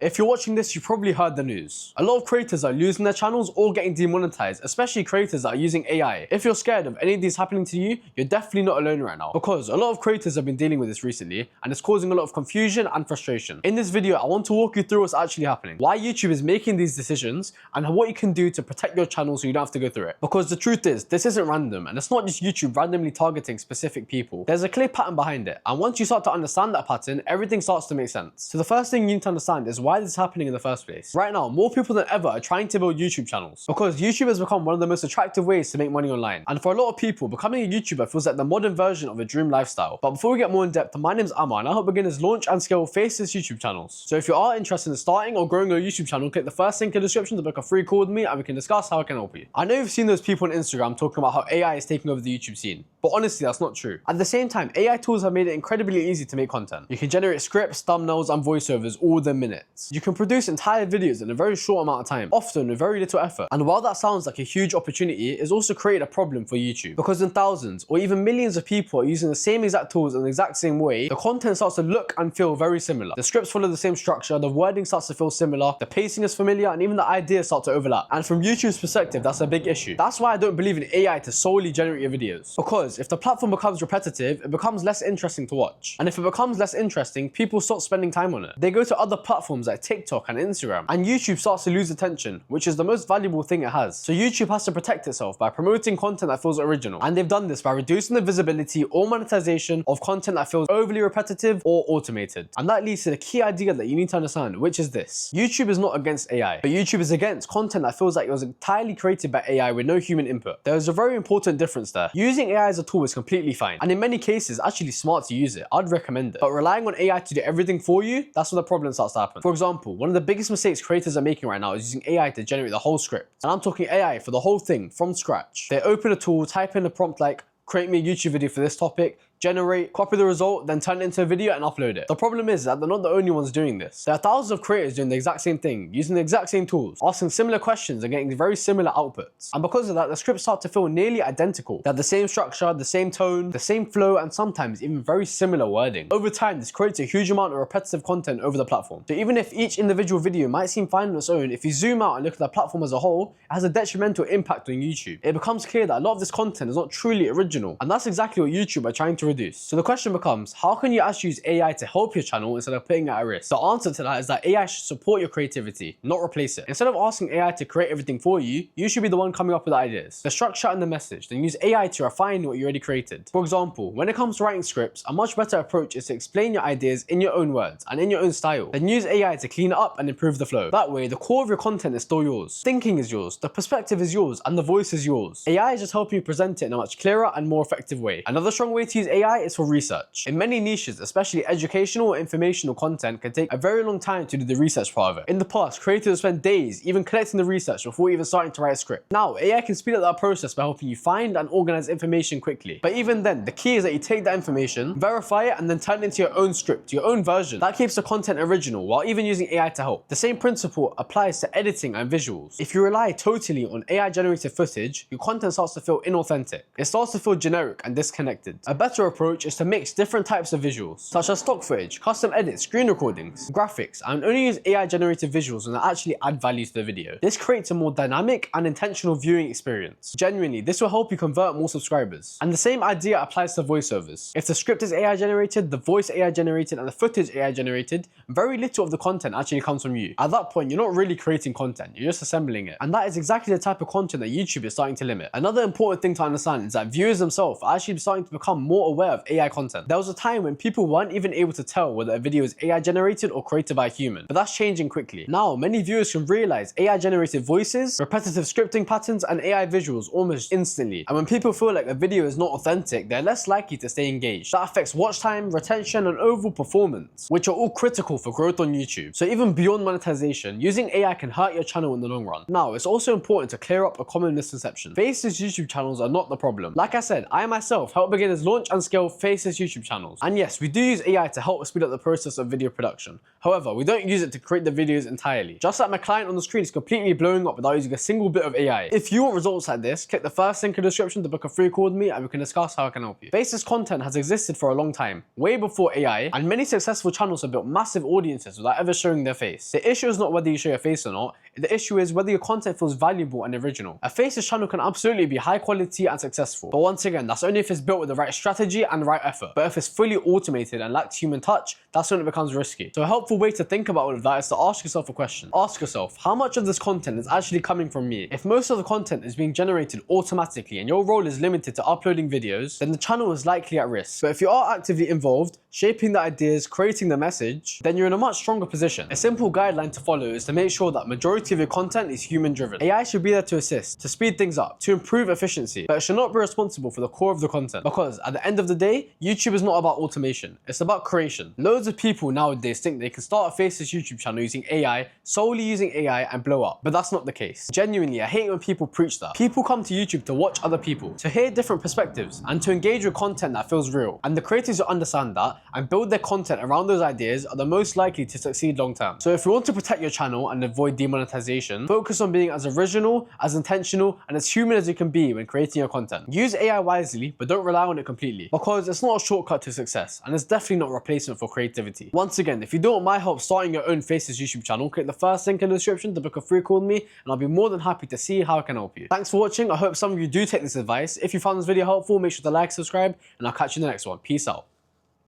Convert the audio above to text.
If you're watching this, you probably heard the news. A lot of creators are losing their channels or getting demonetized, especially creators that are using AI. If you're scared of any of these happening to you, you're definitely not alone right now, because a lot of creators have been dealing with this recently, and it's causing a lot of confusion and frustration. In this video, I want to walk you through what's actually happening, why YouTube is making these decisions, and what you can do to protect your channel so you don't have to go through it. Because the truth is, this isn't random, and it's not just YouTube randomly targeting specific people. There's a clear pattern behind it, and once you start to understand that pattern, everything starts to make sense. So the first thing you need to understand is why this is happening in the first place. Right now, more people than ever are trying to build YouTube channels, because YouTube has become one of the most attractive ways to make money online. And for a lot of people, becoming a YouTuber feels like the modern version of a dream lifestyle. But before we get more in depth, my name's Amma, and I help beginners launch and scale Faceless YouTube channels. So if you are interested in starting or growing your YouTube channel, click the first link in the description to book a free call with me, and we can discuss how I can help you. I know you've seen those people on Instagram talking about how AI is taking over the YouTube scene, but honestly, that's not true. At the same time, AI tools have made it incredibly easy to make content. You can generate scripts, thumbnails, and voiceovers all within minutes. You can produce entire videos in a very short amount of time, often with very little effort. And while that sounds like a huge opportunity, it's also created a problem for YouTube, because when thousands or even millions of people are using the same exact tools in the exact same way, the content starts to look and feel very similar. The scripts follow the same structure, the wording starts to feel similar, the pacing is familiar, and even the ideas start to overlap. And from YouTube's perspective, that's a big issue. That's why I don't believe in AI to solely generate your videos. Because if the platform becomes repetitive, it becomes less interesting to watch. And if it becomes less interesting, people stop spending time on it. They go to other platforms like TikTok and Instagram, and YouTube starts to lose attention, which is the most valuable thing it has. So YouTube has to protect itself by promoting content that feels original. And they've done this by reducing the visibility or monetization of content that feels overly repetitive or automated. And that leads to the key idea that you need to understand, which is this. YouTube is not against AI, but YouTube is against content that feels like it was entirely created by AI with no human input. There is a very important difference there. Using AI as a tool is completely fine, and in many cases, actually smart to use it. I'd recommend it. But relying on AI to do everything for you, that's where the problem starts to happen. For example, one of the biggest mistakes creators are making right now is using AI to generate the whole script. And I'm talking AI for the whole thing from scratch. They open a tool, type in a prompt like, create me a YouTube video for this topic, generate, copy the result, then turn it into a video and upload it. The problem is that they're not the only ones doing this. There are thousands of creators doing the exact same thing, using the exact same tools, asking similar questions and getting very similar outputs. And because of that, the scripts start to feel nearly identical. They have the same structure, the same tone, the same flow, and sometimes even very similar wording. Over time, this creates a huge amount of repetitive content over the platform. So even if each individual video might seem fine on its own, if you zoom out and look at the platform as a whole, it has a detrimental impact on YouTube. It becomes clear that a lot of this content is not truly original, and that's exactly what YouTube are trying to reduce. So the question becomes, how can you actually use AI to help your channel instead of putting it at risk? The answer to that is that AI should support your creativity, not replace it. Instead of asking AI to create everything for you, you should be the one coming up with ideas, the structure and the message, then use AI to refine what you already created. For example, when it comes to writing scripts, a much better approach is to explain your ideas in your own words and in your own style. Then use AI to clean it up and improve the flow. That way, the core of your content is still yours. Thinking is yours, the perspective is yours, and the voice is yours. AI is just helping you present it in a much clearer and more effective way. Another strong way to use AI is for research. In many niches, especially educational or informational content, can take a very long time to do the research part of it. In the past, creators spent days even collecting the research before even starting to write a script. Now, AI can speed up that process by helping you find and organize information quickly. But even then, the key is that you take that information, verify it, and then turn it into your own script, your own version. That keeps the content original while even using AI to help. The same principle applies to editing and visuals. If you rely totally on AI-generated footage, your content starts to feel inauthentic. It starts to feel generic and disconnected. A better approach is to mix different types of visuals, such as stock footage, custom edits, screen recordings, graphics, and only use AI-generated visuals when they actually add value to the video. This creates a more dynamic and intentional viewing experience. Genuinely, this will help you convert more subscribers. And the same idea applies to voiceovers. If the script is AI-generated, the voice AI-generated, and the footage AI-generated, very little of the content actually comes from you. At that point, you're not really creating content, you're just assembling it. And that is exactly the type of content that YouTube is starting to limit. Another important thing to understand is that viewers themselves are actually starting to become more aware of AI content. There was a time when people weren't even able to tell whether a video is AI generated or created by a human, but that's changing quickly. Now, many viewers can realize AI generated voices, repetitive scripting patterns, and AI visuals almost instantly. And when people feel like a video is not authentic, they're less likely to stay engaged. That affects watch time, retention, and overall performance, which are all critical for growth on YouTube. So even beyond monetization, using AI can hurt your channel in the long run. Now, it's also important to clear up a common misconception. Faceless YouTube channels are not the problem. Like I said, I myself help beginners launch and scale faceless YouTube channels. And yes, we do use AI to help speed up the process of video production. However, we don't use it to create the videos entirely. Just like my client on the screen is completely blowing up without using a single bit of AI. If you want results like this, click the first link in the description to book a free call with me and we can discuss how I can help you. Faceless content has existed for a long time, way before AI, and many successful channels have built massive audiences without ever showing their face. The issue is not whether you show your face or not, the issue is whether your content feels valuable and original. A faceless channel can absolutely be high quality and successful, but once again, that's only if it's built with the right strategy and the right effort. But if it's fully automated and lacks human touch, that's when it becomes risky. So a helpful way to think about all of that is to ask yourself a question. Ask yourself, how much of this content is actually coming from me? If most of the content is being generated automatically and your role is limited to uploading videos, then the channel is likely at risk. But if you are actively involved, shaping the ideas, creating the message, then you're in a much stronger position. A simple guideline to follow is to make sure that majority of your content is human driven. AI should be there to assist, to speed things up, to improve efficiency, but it should not be responsible for the core of the content. Because at the end of the day, YouTube is not about automation, it's about creation. Loads of people nowadays think they can start a faceless YouTube channel using AI, solely using AI, and blow up. But that's not the case. Genuinely, I hate when people preach that. People come to YouTube to watch other people, to hear different perspectives, and to engage with content that feels real. And the creators who understand that and build their content around those ideas are the most likely to succeed long term. So if you want to protect your channel and avoid demonetization, focus on being as original, as intentional, and as human as you can be when creating your content. Use AI wisely, but don't rely on it completely, because it's not a shortcut to success, and it's definitely not a replacement for creativity. Once again, if you don't want my help starting your own faceless YouTube channel, click the first link in the description to book a free call with me, and I'll be more than happy to see how I can help you. Thanks for watching. I hope some of you do take this advice. If you found this video helpful, make sure to like, subscribe, and I'll catch you in the next one. Peace out.